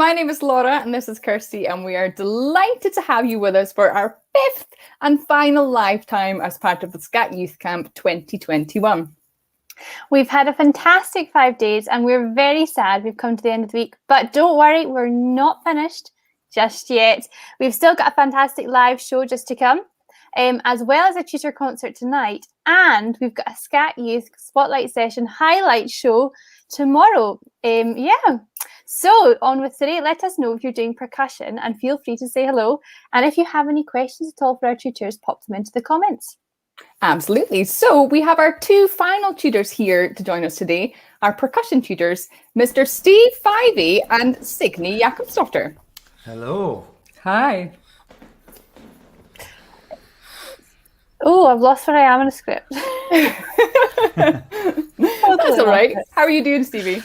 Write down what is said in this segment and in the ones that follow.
My name is Laura and this is Kirsty, and we are delighted to have you with us for our 5th and final lifetime as part of the SC&T Youth Camp 2021. We've had a fantastic 5 days and we're very sad we've come to the end of the week, but don't worry, we're not finished just yet. We've still got a fantastic live show just to come, as well as a tutor concert tonight, and we've got a SC&T Youth Spotlight Session highlight show tomorrow. So on with today, let us know if you're doing percussion and feel free to say hello. And if you have any questions at all for our tutors, pop them into the comments. Absolutely. So we have our 2 final tutors here to join us today, our percussion tutors, Mr. Steve Fivey and Signy Jakobsdottir. Hello. Hi. Oh, I've lost where I am in a script. That's all right. How are you doing, Stevie?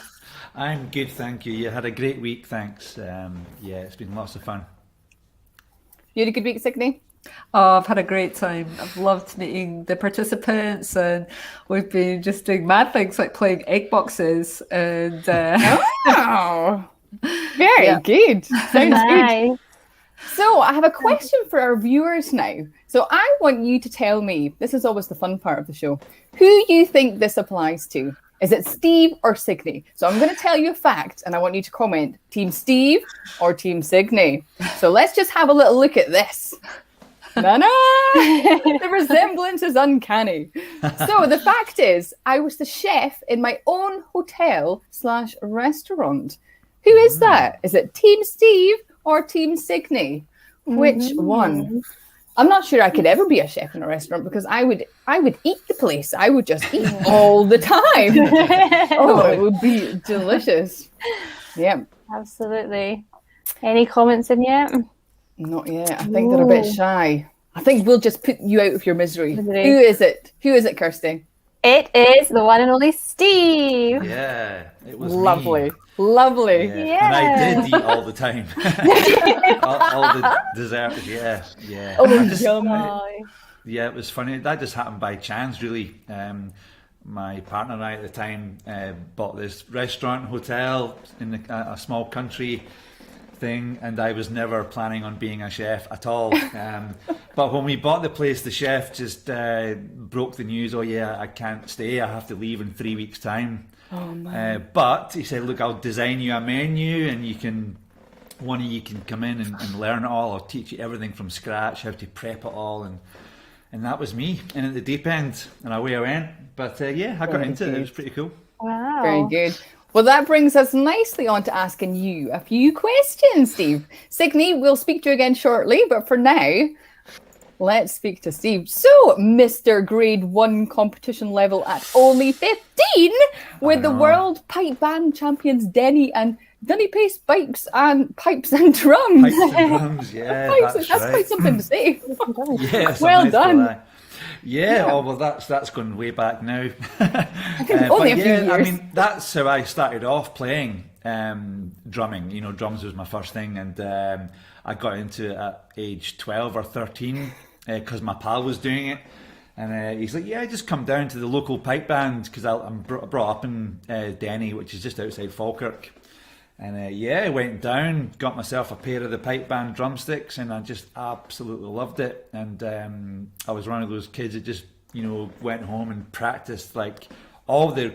I'm good, thank you. You had a great week, thanks. It's been lots of fun. You had a good week, Signy? Oh, I've had a great time. I've loved meeting the participants, and we've been just doing mad things like playing egg boxes and Oh, very good. Sounds Nice. good. So I have a question for our viewers now. So I want you to tell me, this is always the fun part of the show, who you think this applies to. Is it Steve or Signy? So I'm going to tell you a fact and I want you to comment, Team Steve or Team Signy. So let's just have a little look at this. The resemblance is uncanny. So the fact is, I was the chef in my own hotel/restaurant. Who is that? Is it Team Steve or Team Signy? Which one? I'm not sure I could ever be a chef in a restaurant because I would eat the place. I would just eat all the time. Oh, it would be delicious. Yeah. Absolutely. Any comments in yet? Not yet. I think they're a bit shy. I think we'll just put you out of your misery. Who is it? Who is it, Kirsty? It is the one and only Steve. Yeah, it was Lovely. me. Lovely. Yeah. And I did eat all the time. all the desserts, yeah. Oh, yum. Yeah, it was funny. That just happened by chance, really. My partner and I at the time bought this restaurant, hotel in a small country thing, and I was never planning on being a chef at all. But when we bought the place, the chef just broke the news, oh yeah, I can't stay, I have to leave in 3 weeks' time. Oh, man. But he said, look, I'll design you a menu and one of you can come in and learn it all. I'll teach you everything from scratch, how to prep it all, and that was me, in at the deep end, and away I went. But I got into it. It was pretty cool. Wow. Very good. Well, that brings us nicely on to asking you a few questions, Steve. Signy, we'll speak to you again shortly, but for now, let's speak to Steve. So, Mr. Grade 1 competition level at only 15 with the World Pipe Band Champions Denny and Dunny Pace Pipes and Drums. Pipes and drums, yeah, That's quite something to say. Yeah, well done. Yeah, oh well, that's going way back now. Only a few years. I mean, that's how I started off playing drumming. You know, drums was my first thing, and I got into it at age 12 or 13 because my pal was doing it, and he's like, "Yeah, just come down to the local pipe band," because I'm brought up in Denny, which is just outside Falkirk. And I went down, got myself a pair of the pipe band drumsticks, and I just absolutely loved it. And I was one of those kids that just, went home and practiced like all the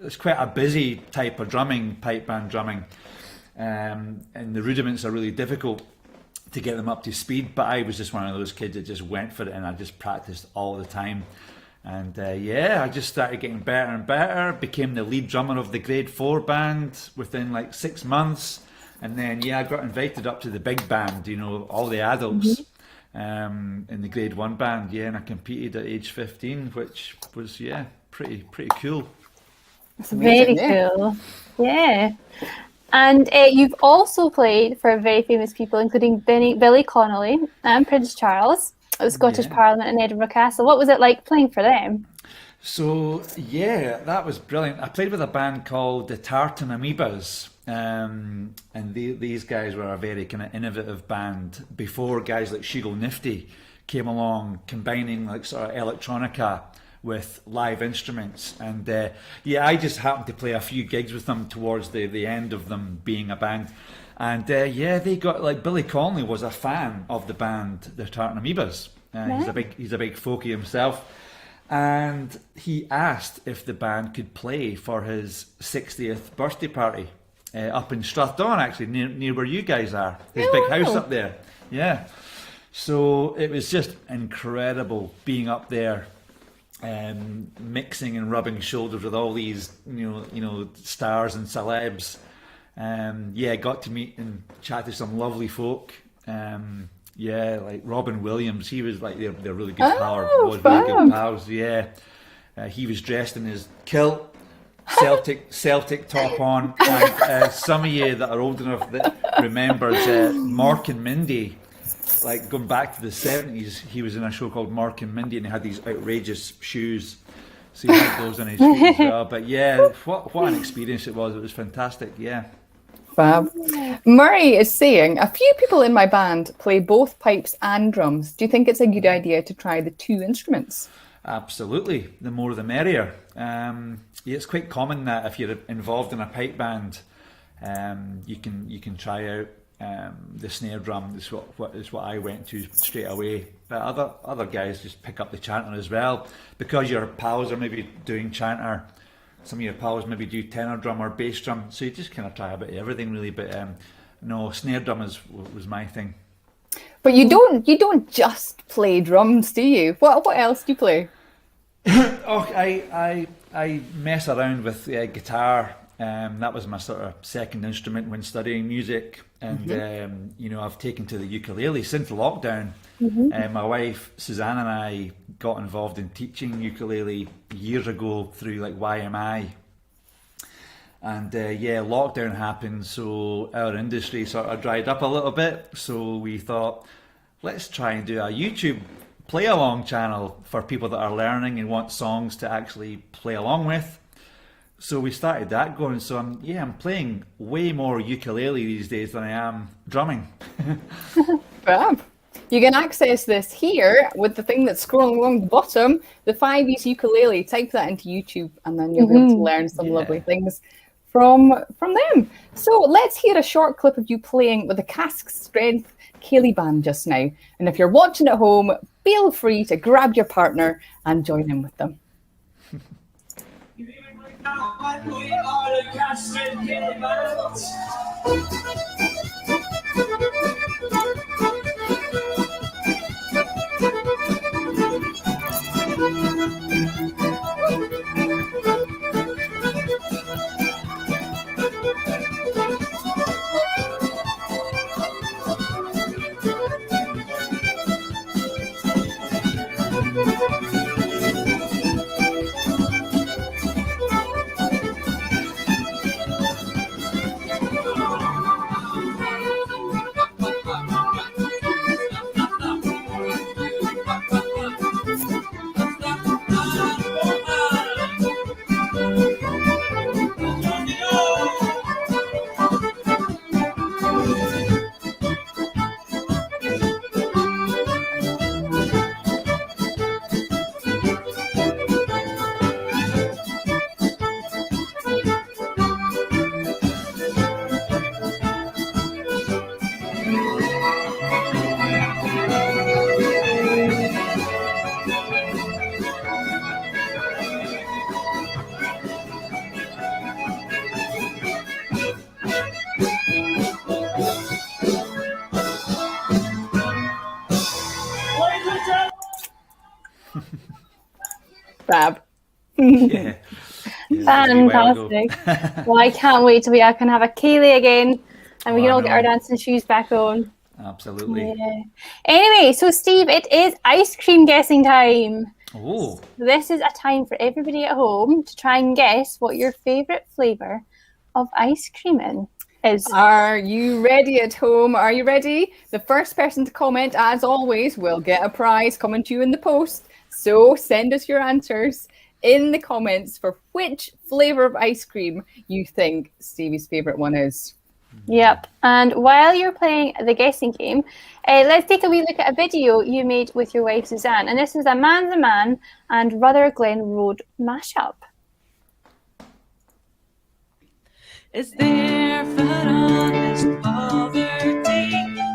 it's quite a busy type of drumming, pipe band drumming. And the rudiments are really difficult to get them up to speed, but I was just one of those kids that just went for it, and I just practiced all the time. And I just started getting better and better, became the lead drummer of the grade 4 band within like 6 months. And then, I got invited up to the big band, all the adults in the grade 1 band. And I competed at age 15, which was, pretty cool. That's amazing, Very cool. Yeah. And you've also played for very famous people, including Billy Connolly and Prince Charles at the Scottish Parliament in Edinburgh Castle. What was it like playing for them? So, that was brilliant. I played with a band called the Tartan Amoebas, and these guys were a very kind of innovative band before guys like Shugo Nifty came along, combining like sort of electronica with live instruments. And yeah, I just happened to play a few gigs with them towards the end of them being a band. And yeah, they got, like, Billy Connolly was a fan of the band, the Tartan Amoebas. He's a big folkie himself. And he asked if the band could play for his 60th birthday party up in Strathdon, actually, near where you guys are. His big house up there. Yeah. So it was just incredible being up there, mixing and rubbing shoulders with all these, you know, stars and celebs. Yeah, got to meet and chat to some lovely folk. Yeah, like Robin Williams, he was like, they're really good pals. Really good pals. Yeah, he was dressed in his kilt, Celtic top on. And some of you that are old enough that remembers Mark and Mindy, like going back to the 70s, he was in a show called Mark and Mindy, and he had these outrageous shoes. So he had those on his feet as well. But yeah, what an experience it was. It was fantastic. Yeah. Fab. Murray is saying, a few people in my band play both pipes and drums. Do you think it's a good idea to try the two instruments? Absolutely. The more the merrier. Yeah, it's quite common that if you're involved in a pipe band, you can try out the snare drum. Is what I went to straight away. But other guys just pick up the chanter as well, because your pals are maybe doing chanter. Some of your pals maybe do tenor drum or bass drum, so you just kind of try a bit of everything really. But no, snare drum was my thing. But you don't just play drums, do you? What else do you play? Oh, I mess around with guitar. That was my sort of second instrument when studying music, and you know, I've taken to the ukulele since lockdown. My wife Suzanne and I got involved in teaching ukulele years ago through like YMI, and yeah, lockdown happened, so our industry sort of dried up a little bit. So we thought, let's try and do a YouTube play along channel for people that are learning and want songs to actually play along with. So we started that going. So I'm playing way more ukulele these days than I am drumming. Fab. You can access this here with the thing that's scrolling along the bottom, the Fivey's ukulele. Type that into YouTube and then you'll be able to learn some lovely things from them. So let's hear a short clip of you playing with the Cask Strength Ceilidh band just now. And if you're watching at home, feel free to grab your partner and join in with them. We are the Cask Strength Ceilidh band. Fab. Yeah. Fantastic. Well, I can't wait till we can have a Ceilidh again and we can all get our dancing shoes back on. Absolutely. Yeah. Anyway, so Steve, it is ice cream guessing time. Oh. This is a time for everybody at home to try and guess what your favourite flavour of ice cream is. Are you ready at home? Are you ready? The first person to comment, as always, will get a prize coming to you in the post. So send us your answers in the comments for which flavour of ice cream you think Stevie's favourite one is. Yep. And while you're playing the guessing game, let's take a wee look at a video you made with your wife Suzanne. And this is a Man's a Man and Brother Glen Road mashup. Is there for honest poverty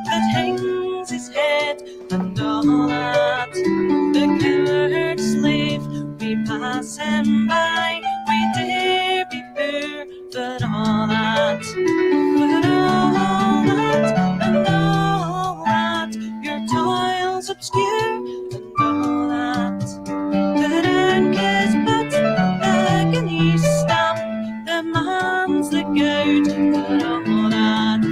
that hangs his head and all that? The coward slave we pass him by, we dare be poor, but all that, but all that, and all that, your toils obscure, and all that, that anchors but agony stamp, the man's the goat, but all that,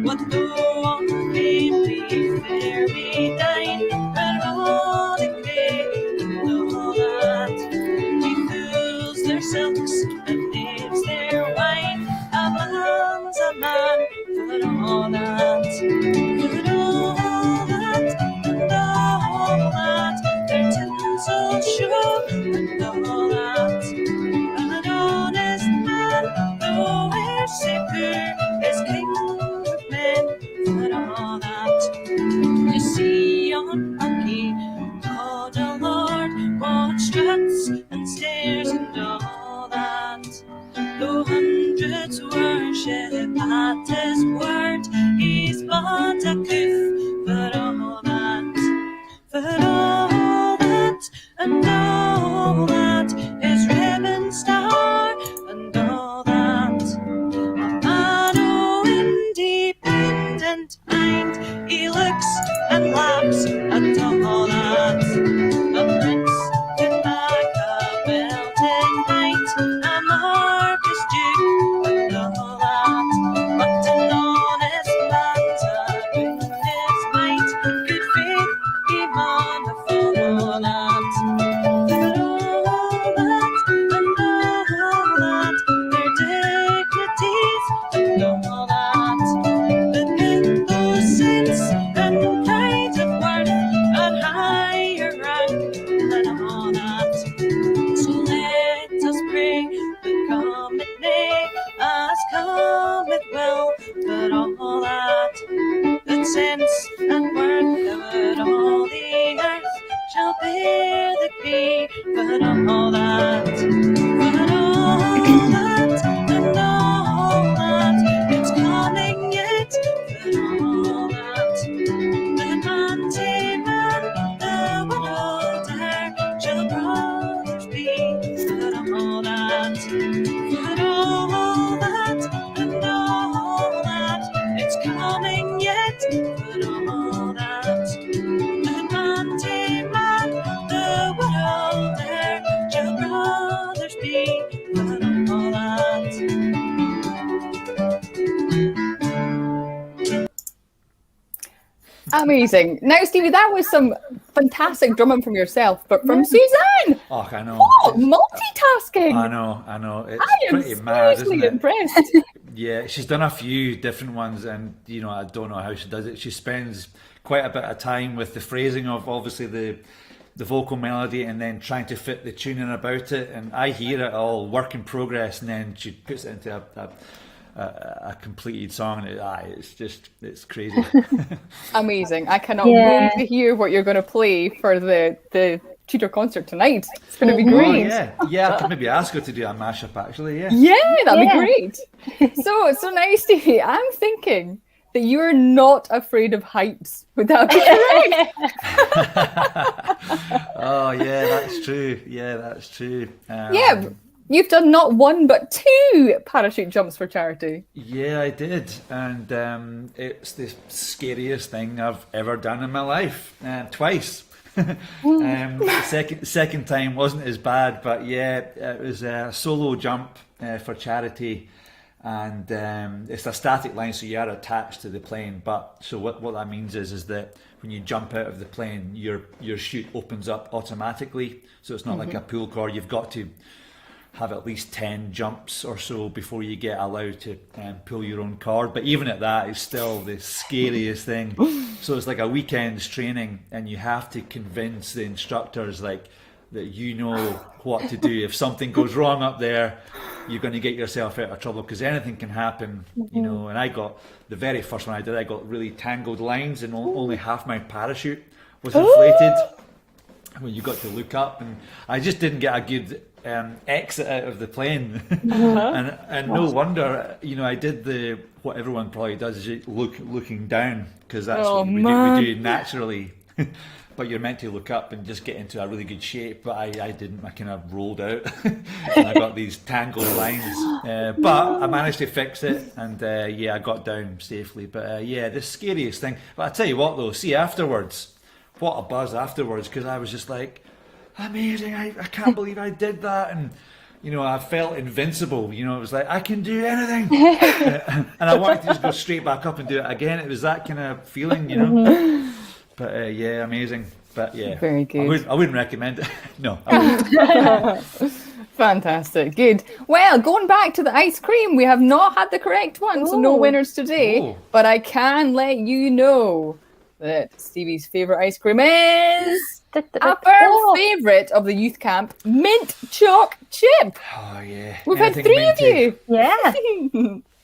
what though on fame we fairy dine, but all the gay, and all that, we fools their silks and knaves their wine, a man's a man, but all that, but all that, and all that, their tinsel show, and all that, an honest man, though we're so poor, is king of men, but all that, you see on Bucky, God a Lord, what struts and stares and all that, though hundreds worship at his word, he's but a coof, but all that, but all that, and all that, his ribbon star, and all that, a man o' independent mind, he looks and laughs at all that, a prince in Machiavellian night, a Marcus Duke, and all that, but an honest man's a goodness might, good faith he maun follow that, but all that, and all that, their dignities, and all that, that in those sense and pride of worth and higher rank, and all that, so let us pray that come it may, as come it will, but all that, that sense and worth, that all the earth shall bear the key, but all that, but all that, and all that, it's coming yet, but all that, the man, the widow, shall brothers be, but all that, but all that, and all that, it's coming yet, but all that, the man, the widow, shall brothers be, but all that. Amazing. Now, Stevie, that was some fantastic drumming from yourself, but from Suzanne. Oh, I know. Oh, multitasking. I know. It's I am pretty mad, isn't seriously it? impressed. Yeah, she's done a few different ones, and you know, I don't know how she does it. She spends quite a bit of time with the phrasing of obviously the vocal melody, and then trying to fit the tuning about it. And I hear it all work in progress, and then she puts it into a completed song, and it's crazy. Amazing. I cannot wait to hear what you're going to play for the tutor concert tonight. It's going to be great. Yeah. I could maybe ask her to do a mashup actually. Yeah, that'd be great. So now, Stevie, I'm thinking that you're not afraid of heights. Would that be correct? Oh yeah, that's true. Yeah, you've done not one but 2 parachute jumps for charity. Yeah, I did, and it's the scariest thing I've ever done in my life. Twice. Second time wasn't as bad, but yeah, it was a solo jump for charity, and it's a static line, so you are attached to the plane. But so what that means is that when you jump out of the plane, your chute opens up automatically, so it's not like a pull cord. You've got to have at least 10 jumps or so before you get allowed to pull your own cord. But even at that, it's still the scariest thing. So it's like a weekend's training, and you have to convince the instructors, like, that you know what to do. If something goes wrong up there, you're going to get yourself out of trouble because anything can happen, you know. And I got the very first one I did, I got really tangled lines and only half my parachute was inflated when you got to look up, and I just didn't get a good exit out of the plane. And no wonder, you know, I did what everyone probably does is looking down, because that's what we do naturally. But you're meant to look up and just get into a really good shape, but I didn't. I kind of rolled out and I got these tangled lines, but I managed to fix it, and I got down safely. But the scariest thing, but I tell you what though, see afterwards, what a buzz afterwards, because I was just like, amazing, I can't believe I did that. And you know, I felt invincible. You know, it was like, I can do anything. And I wanted to just go straight back up and do it again. It was that kind of feeling, you know. But amazing. But very good. I wouldn't recommend it. No, I wouldn't. Fantastic, good. Well, going back to the ice cream, we have not had the correct one, so no winners today. But I can let you know that Stevie's favourite ice cream is a firm favourite of the youth camp, mint choc chip. Oh yeah, we've had 3 of you. Yeah.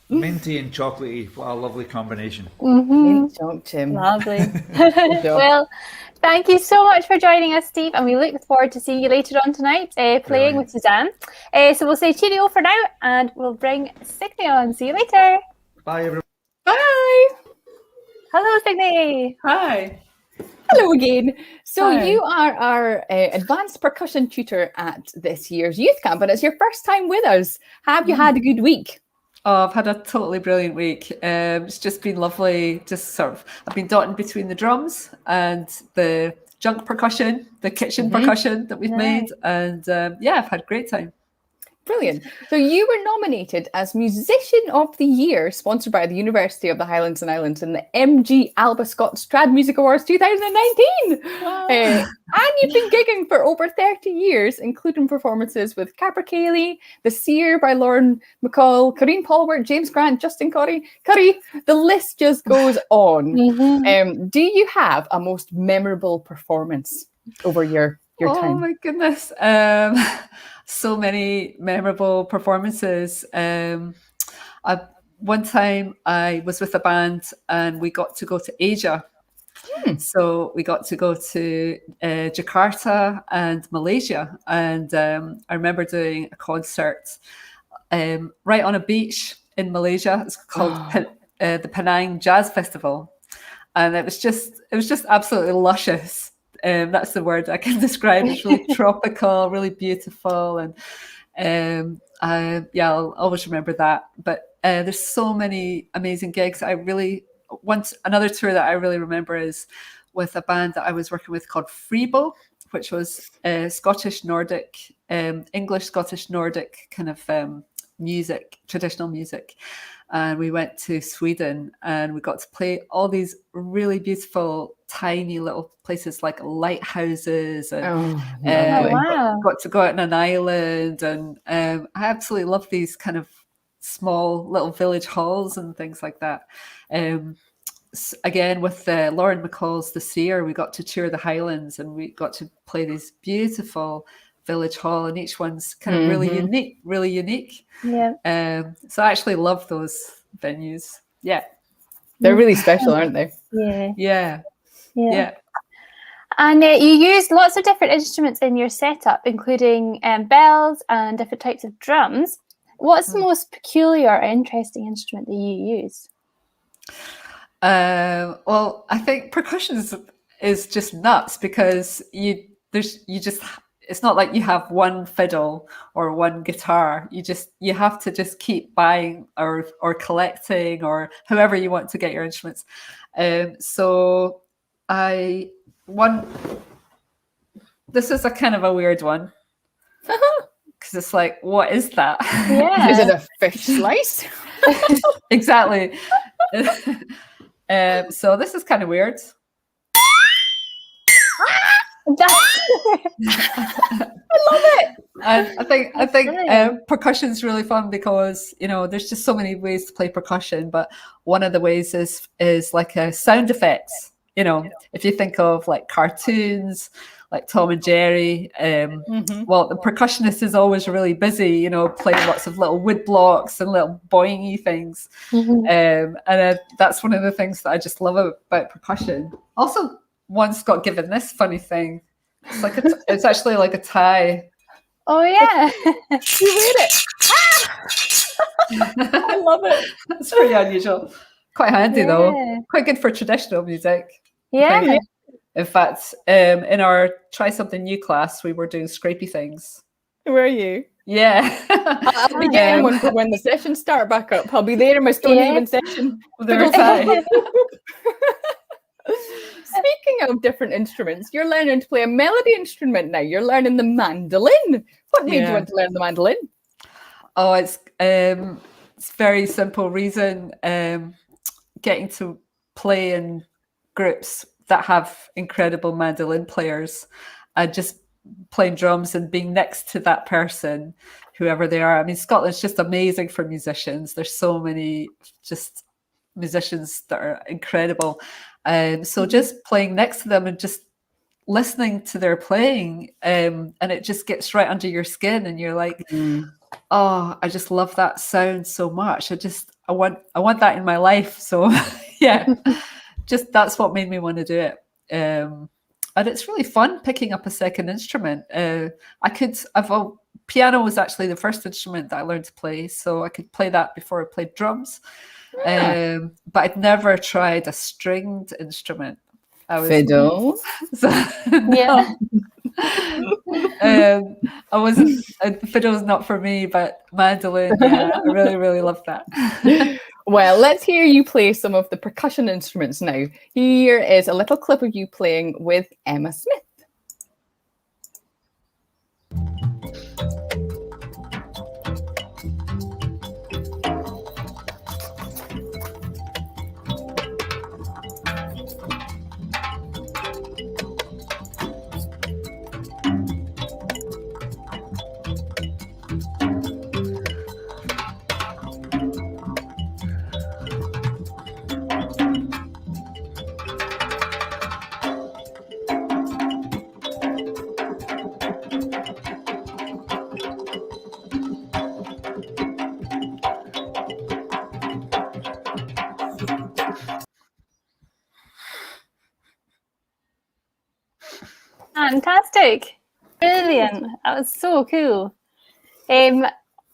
Minty and chocolatey, what a lovely combination. Mint choc chip. Lovely. Well, thank you so much for joining us, Steve, and we look forward to seeing you later on tonight playing with Suzanne. So we'll say cheerio for now, and we'll bring Signy on. See you later. Bye, everyone. Bye. Hello, Signy. Hi. Hello again. So Hi. you are our advanced percussion tutor at this year's youth camp, and it's your first time with us. Have you had a good week? Oh, I've had a totally brilliant week. It's just been lovely. I've been dotting between the drums and the junk percussion, the kitchen percussion that we've made, and I've had a great time. Brilliant. So you were nominated as Musician of the Year, sponsored by the University of the Highlands and Islands in the MG Alba Scott Strad Music Awards 2019. Wow. And you've been gigging for over 30 years, including performances with Capercaillie, The Seer by Lauren McCall, Corrine Paulwart, James Grant, Justin Curry. The list just goes on. Do you have a most memorable performance over your time? Oh my goodness. So many memorable performances. One time I was with a band and we got to go to Asia. So we got to go to Jakarta and Malaysia. And I remember doing a concert right on a beach in Malaysia. It's called the Penang Jazz Festival. And it was just absolutely luscious. That's the word I can describe. It's really tropical, really beautiful, and I'll always remember that. But there's so many amazing gigs. Another tour that I really remember is with a band that I was working with called Freebo, which was Scottish Nordic, English Scottish Nordic kind of music, traditional music. And we went to Sweden and we got to play all these really beautiful, tiny little places like lighthouses. And got to go out on an island. And I absolutely love these kind of small little village halls and things like that. Again, with Lauren McCall's The Seer, we got to tour the Highlands and we got to play these beautiful village hall, and each one's kind of really unique. So I actually love those venues. They're really special, aren't they? Yeah. And you used lots of different instruments in your setup, including bells and different types of drums. What's the most peculiar or interesting instrument that you use? Well, I think percussion is just nuts, because it's not like you have one fiddle or one guitar. You have to just keep buying or collecting or however you want to get your instruments. So this is a kind of a weird one, because it's like, what is that? Yeah. Is it a fish slice? Exactly. So this is kind of weird. I love it. And I think percussion is really fun because, you know, there's just so many ways to play percussion, but one of the ways is like sound effects. you know, if you think of like cartoons, like Tom and Jerry, well, the percussionist is always really busy, you know, playing lots of little wood blocks and little boingy things. And that's one of the things that I just love about percussion. Also, once got given this funny thing. It's like it's actually like a tie. Oh yeah. You wear it. I love it. It's pretty unusual. Quite handy though. Quite good for traditional music. Yeah. In fact, in our Try Something New class, we were doing scrapey things. Were you? Yeah. I'll be getting one for when the sessions start back up. I'll be there in my Stone Haven session. Speaking of different instruments, you're learning to play a melody instrument now. You're learning the mandolin. What made you want to learn the mandolin? Oh, it's very simple reason. Getting to play in groups that have incredible mandolin players, and just playing drums and being next to that person, whoever they are. I mean, Scotland's just amazing for musicians. There's so many just musicians that are incredible. So just playing next to them and just listening to their playing, and it just gets right under your skin, and you're like, oh, I just love that sound so much. I want that in my life. So yeah, just that's what made me want to do it. And it's really fun picking up a second instrument. Piano was actually the first instrument that I learned to play, so I could play that before I played drums. But I'd never tried a stringed instrument. Fiddle. Yeah. I wasn't. Fiddle's not for me, but mandolin. Yeah, I really, really love that. Well, let's hear you play some of the percussion instruments now. Here is a little clip of you playing with Emma Smith. Fantastic. Brilliant. That was so cool.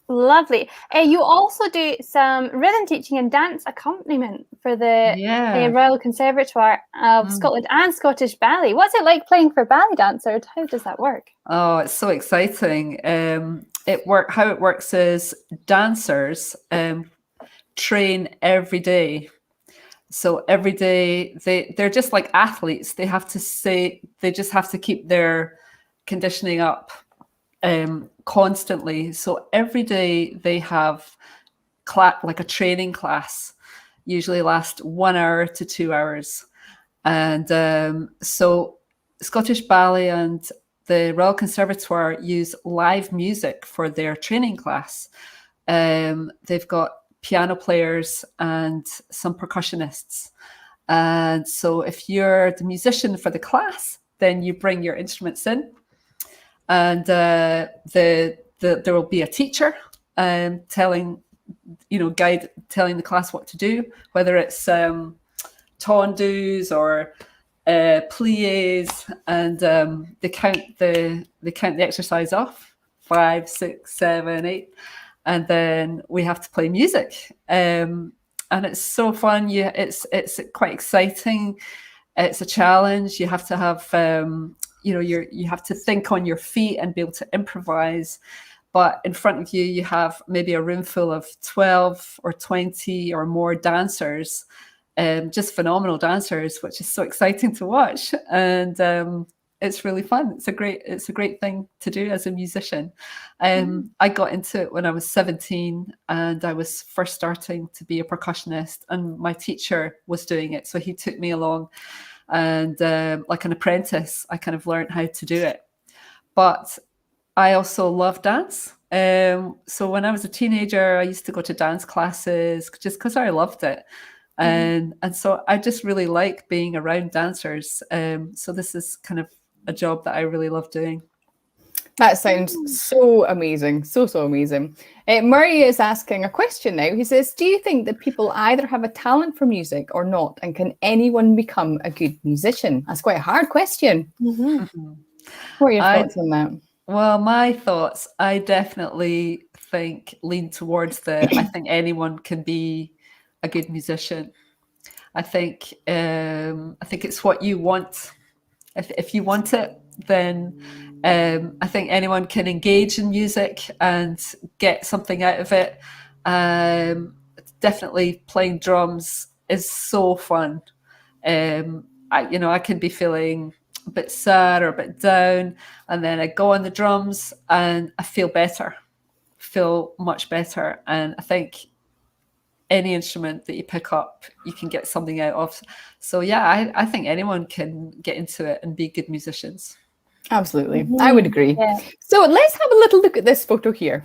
Lovely. You also do some rhythm teaching and dance accompaniment for the Royal Conservatoire of Scotland and Scottish Ballet. What's it like playing for ballet dancers? How does that work? Oh, it's so exciting. How it works is dancers train every day. So every day they're just like athletes. They just have to keep their conditioning up constantly. So every day they have like a training class, usually last 1 hour to 2 hours. And so Scottish Ballet and the Royal Conservatoire use live music for their training class. They've got piano players and some percussionists. And so if you're the musician for the class, then you bring your instruments in, and there will be a teacher telling the class what to do, whether it's tendus or pliés, and they count the exercise off 5, 6, 7, 8. And then we have to play music, and it's so fun. It's quite exciting. It's a challenge. You have to have, you have to think on your feet and be able to improvise. But in front of you, you have maybe a room full of 12 or 20 or more dancers, just phenomenal dancers, which is so exciting to watch. And it's really fun. It's a great thing to do as a musician. I got into it when I was 17, and I was first starting to be a percussionist, and my teacher was doing it. So he took me along, and like an apprentice, I kind of learned how to do it. But I also love dance. So when I was a teenager, I used to go to dance classes just because I loved it. And so I just really like being around dancers. So this is kind of a job that I really love doing. That sounds so amazing. So amazing. Murray is asking a question now. He says, do you think that people either have a talent for music or not? And can anyone become a good musician? That's quite a hard question. Mm-hmm. What are your thoughts on that? Well, my thoughts, I definitely lean towards I think anyone can be a good musician. I think it's what you want. If you want it, then I think anyone can engage in music and get something out of it. Definitely playing drums is so fun. I can be feeling a bit sad or a bit down, and then I go on the drums and I feel much better. And I think any instrument that you pick up, you can get something out of. So yeah, I think anyone can get into it and be good musicians. Absolutely. I would agree. Yeah. So let's have a little look at this photo here.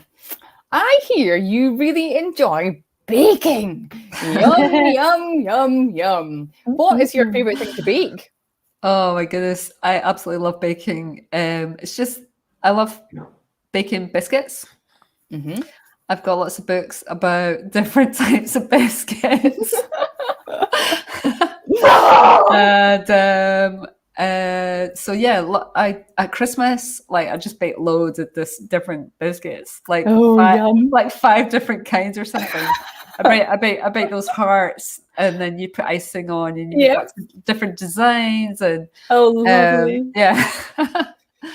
I hear you really enjoy baking. Yum, yum, yum, yum. What is your favorite thing to bake? Oh my goodness, I absolutely love baking. It's just, I love baking biscuits. Mm-hmm. I've got lots of books about different types of biscuits. And so yeah, at Christmas, like I just bake loads of different biscuits, like five different kinds or something. I bake those hearts, and then you put icing on, and you got different designs, and lovely. Yeah.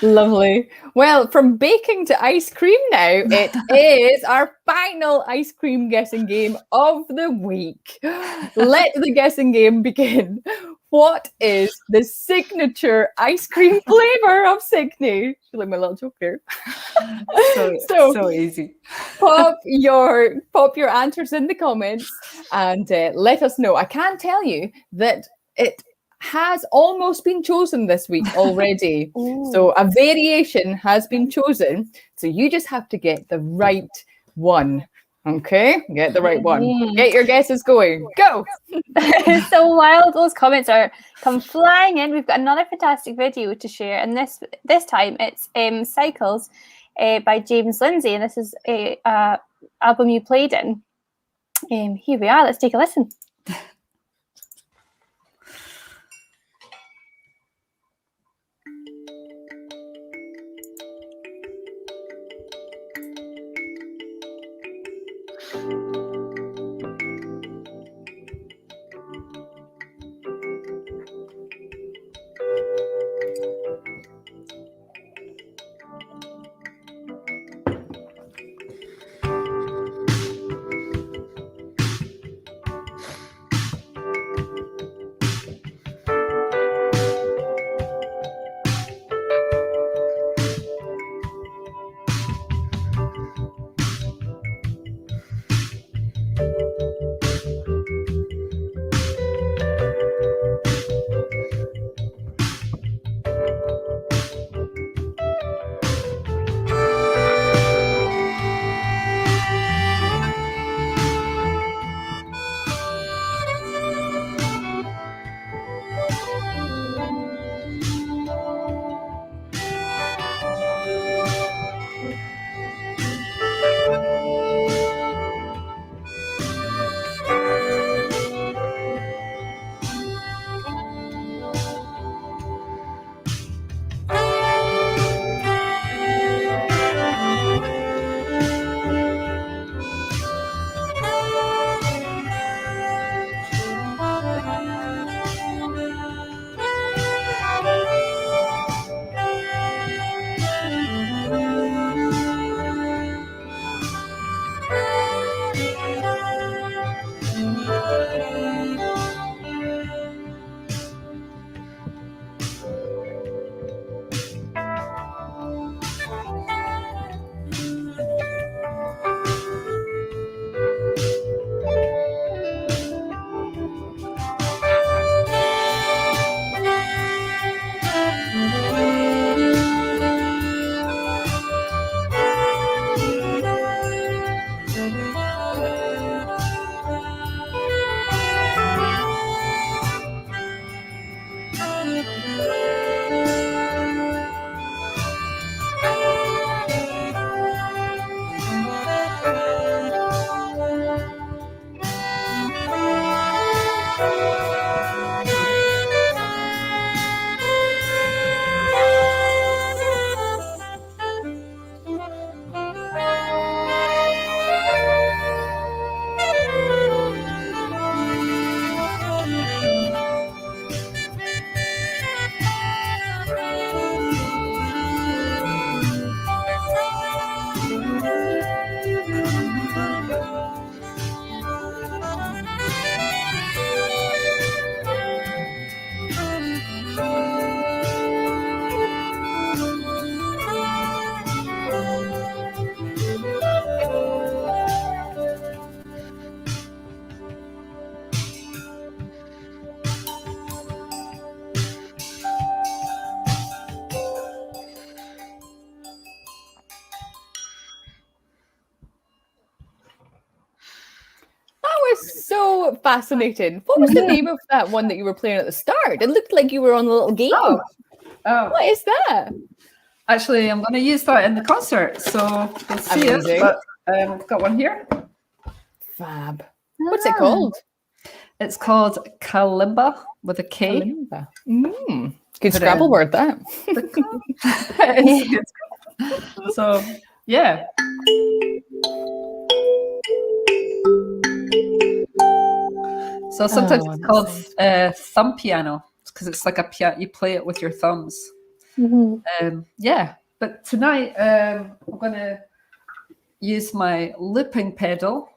Lovely. Well, from baking to ice cream now, it is our final ice cream guessing game of the week. Let the guessing game begin. What is the signature ice cream flavor of Signy? Like my little joke there. So easy. Pop your answers in the comments and let us know. I can tell you that it has almost been chosen this week already. So a variation has been chosen. So you just have to get the right one. Okay, get the right one. Get your guesses going. Go. So while those comments come flying in, we've got another fantastic video to share, and this time it's Cycles by James Lindsay, and this is a album you played in. Here we are. Let's take a listen. so fascinating. What was the name of that one that you were playing at the start? It looked like you were on a little game. Oh, What is that? actually, I'm going to use that in the concert, so you'll see Amazing. it. But I've got one here. Fab. What's it called? It's called Kalimba with a K. Kalimba. Good Scrabble word, that. It's good. So, yeah. So sometimes it's called thumb piano because it's like a piano. You play it with your thumbs. Yeah. But tonight I'm going to use my looping pedal.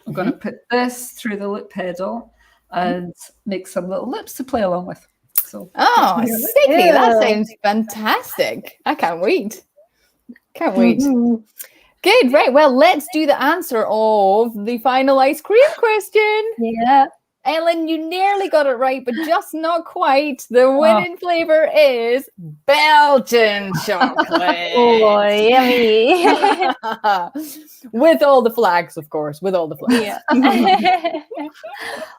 I'm going to put this through the loop pedal and make some little loops to play along with. So, Signy, that sounds fantastic. I can't wait. Can't wait. Good, right. Well, let's do the answer of the final ice cream question. Yeah. Ellen, you nearly got it right, but just not quite. The winning flavor is Belgian chocolate. Oh, yummy. With all the flags, of course. With all the flags. Yeah.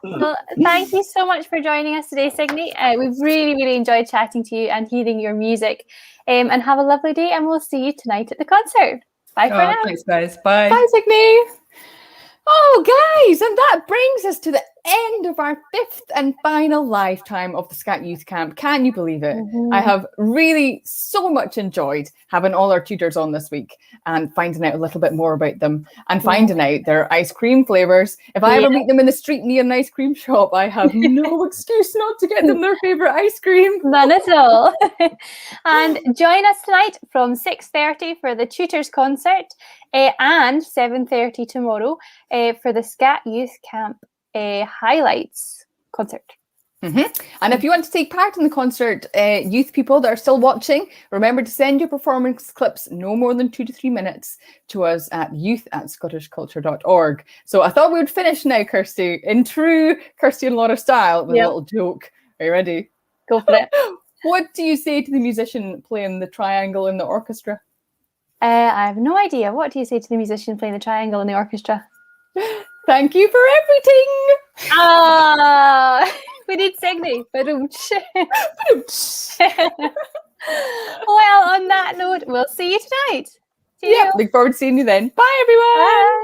Well, thank you so much for joining us today, Signy. We've really, really enjoyed chatting to you and hearing your music. And have a lovely day, and we'll see you tonight at the concert. Bye for now. Thanks, guys. Bye. Bye, Signy. Oh, guys, and that brings us to the end of our 5th and final lifetime of the Scat Youth Camp. Can you believe it? I have really so much enjoyed having all our tutors on this week and finding out a little bit more about them and finding out their ice cream flavors. If I ever meet them in the street near an ice cream shop, I have no excuse not to get them their favorite ice cream. None at all. And join us tonight from 6:30 for the tutors concert and 7:30 tomorrow for the Scat Youth Camp highlights concert. And if you want to take part in the concert, youth people that are still watching, remember to send your performance clips no more than 2 to 3 minutes to us at youth@scottishculture.org. So I thought we would finish now, Kirsty, in true Kirsty and Laura style with a little joke. Are you ready? Go for it. What do you say to the musician playing the triangle in the orchestra? I have no idea. What do you say to the musician playing the triangle in the orchestra? Thank you for everything. We need Signy. Well, Well, on that note, we'll see you tonight. See you. look forward to seeing you then. Bye, everyone. Bye.